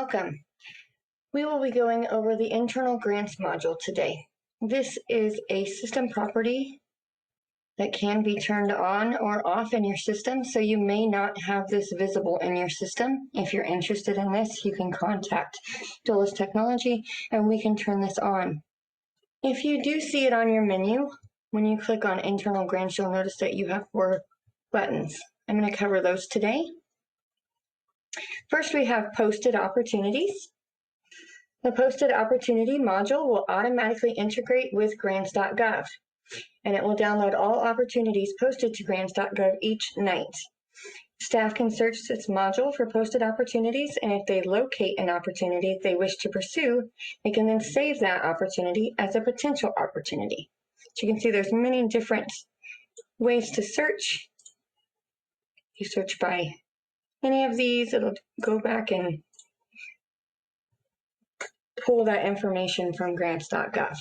Welcome. We will be going over the internal grants module today. This is a system property that can be turned on or off in your system, so you may not have this visible in your system. If you're interested in this, you can contact Dulles Technology and we can turn this on. If you do see it on your menu, when you click on internal grants, you'll notice that you have 4 buttons. I'm going to cover those today. First, we have posted opportunities. The posted opportunity module will automatically integrate with grants.gov, and it will download all opportunities posted to grants.gov each night. Staff can search this module for posted opportunities, and if they locate an opportunity they wish to pursue, they can then save that opportunity as a potential opportunity. So you can see there's many different ways to search. You search by any of these, it'll go back and pull that information from grants.gov.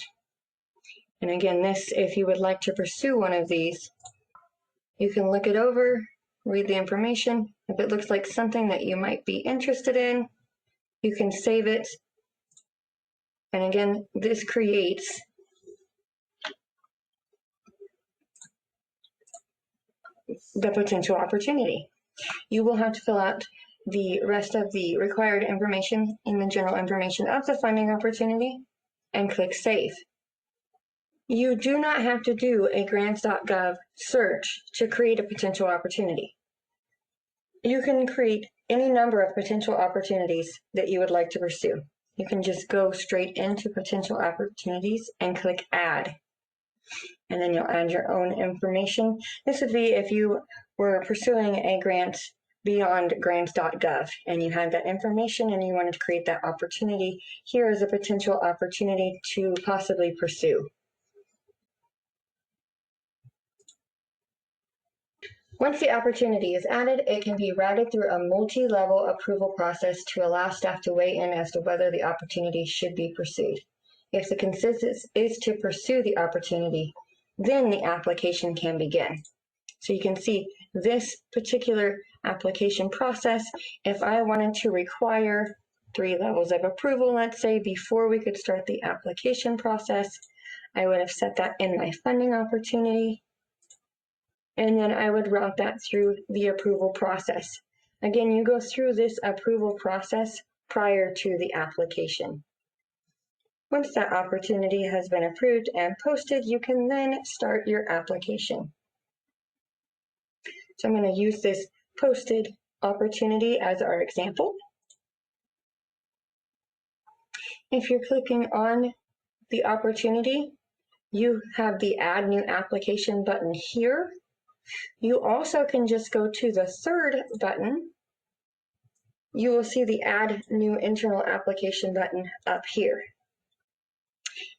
And again, this, if you would like to pursue one of these, you can look it over, read the information. If it looks like something that you might be interested in, you can save it. And again, this creates the potential opportunity. You will have to fill out the rest of the required information in the general information of the funding opportunity and click Save. You do not have to do a grants.gov search to create a potential opportunity. You can create any number of potential opportunities that you would like to pursue. You can just go straight into potential opportunities and click Add. And then you'll add your own information. This would be if you were pursuing a grant beyond grants.gov and you had that information and you wanted to create that opportunity. Here is a potential opportunity to possibly pursue. Once the opportunity is added, it can be routed through a multi-level approval process to allow staff to weigh in as to whether the opportunity should be pursued. If the consensus is to pursue the opportunity, then the application can begin. So you can see this particular application process. If I wanted to require 3 levels of approval, let's say, before we could start the application process, I would have set that in my funding opportunity, and then I would route that through the approval process. Again, you go through this approval process prior to the application. Once that opportunity has been approved and posted, you can then start your application. So I'm going to use this posted opportunity as our example. If you're clicking on the opportunity, you have the Add New Application button here. You also can just go to the 3rd button. You will see the Add New Internal Application button up here.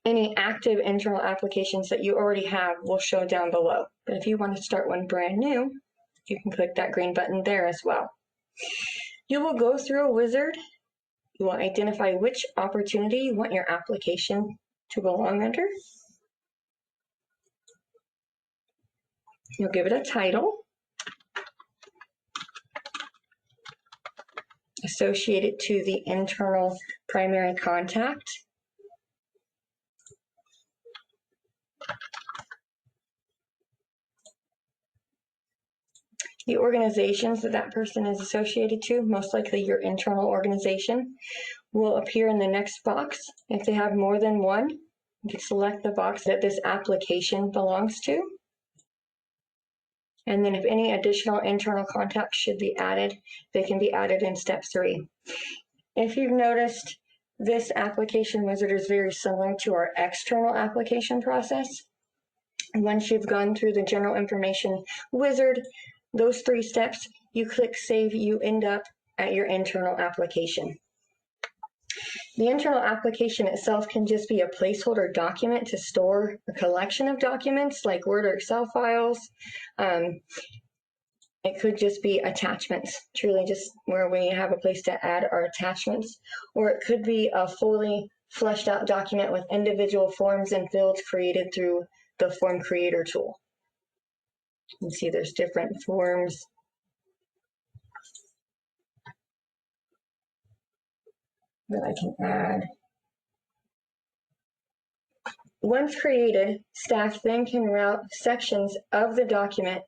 Any active internal applications that you already have will show down below. But if you want to start one brand new, you can click that green button there as well. You will go through a wizard. You will identify which opportunity you want your application to belong under. You'll give it a title, associate it to the internal primary contact. The organizations that that person is associated to, most likely your internal organization, will appear in the next box. If they have more than one, you can select the box that this application belongs to. And then if any additional internal contacts should be added, they can be added in step 3. If you've noticed, this application wizard is very similar to our external application process. Once you've gone through the general information wizard, those 3 steps, you click Save, you end up at your internal application. The internal application itself can just be a placeholder document to store a collection of documents like Word or Excel files. It could just be attachments, truly just where we have a place to add our attachments. Or it could be a fully fleshed out document with individual forms and fields created through the form creator tool. You can see there's different forms. that I can add. Once created, staff then can route sections of the document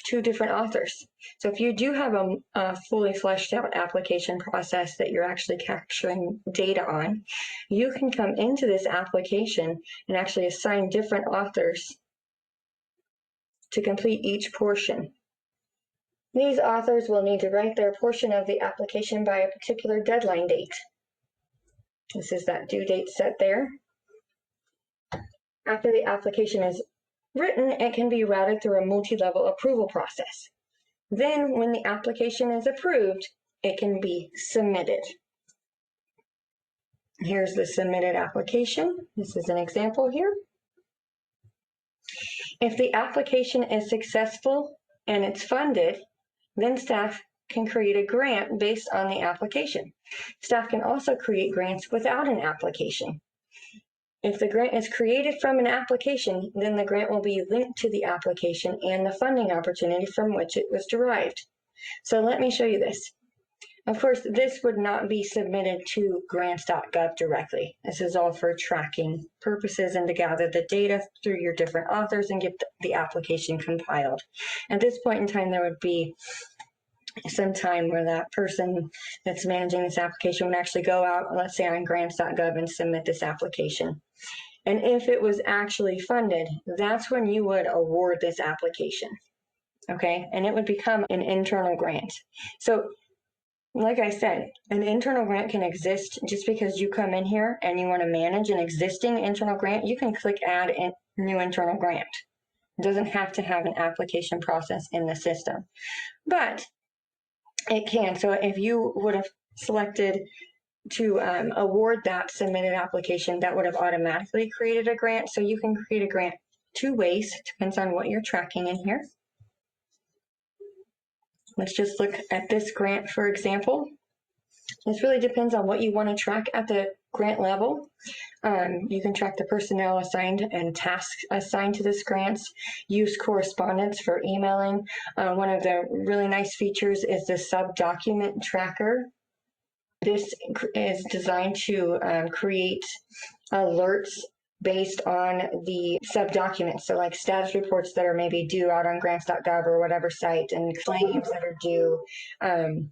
to different authors. So if you do have a fully fleshed out application process that you're actually capturing data on, you can come into this application and actually assign different authors to complete each portion. These authors will need to write their portion of the application by a particular deadline date. This is that due date set there. After the application is written, it can be routed through a multi-level approval process. Then, when the application is approved, it can be submitted. Here's the submitted application. This is an example here. If the application is successful and it's funded, then staff can create a grant based on the application. Staff can also create grants without an application. If the grant is created from an application, then the grant will be linked to the application and the funding opportunity from which it was derived. So let me show you this. Of course, this would not be submitted to grants.gov directly. This is all for tracking purposes and to gather the data through your different authors and get the application compiled. At this point in time, there would be some time where that person that's managing this application would actually go out, let's say on grants.gov, and submit this application. And if it was actually funded, that's when you would award this application, okay? And it would become an internal grant. So, like I said, an internal grant can exist just because you come in here and you want to manage an existing internal grant. You can click add a new internal grant. It doesn't have to have an application process in the system, but it can. So if you would have selected to award that submitted application, that would have automatically created a grant. So you can create a grant two ways. It depends on what you're tracking in here. Let's just look at this grant, for example. This really depends on what you want to track at the grant level. You can track the personnel assigned and tasks assigned to this grant. Use correspondence for emailing. One of the really nice features is the sub-document tracker. This is designed to create alerts based on the sub-documents, so like status reports that are maybe due out on grants.gov or whatever site, and claims that are due,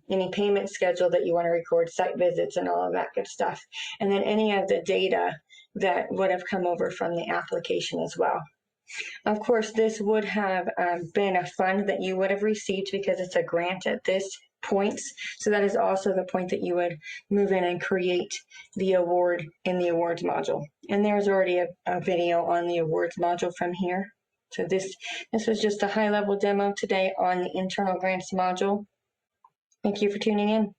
any payment schedule that you want to record, site visits, and all of that good stuff. And then any of the data that would have come over from the application as well. Of course, this would have been a fund that you would have received because it's a grant at this point. So that is also the point that you would move in and create the award in the awards module. And there's already a video on the awards module from here. So this was just a high-level demo today on the internal grants module. Thank you for tuning in.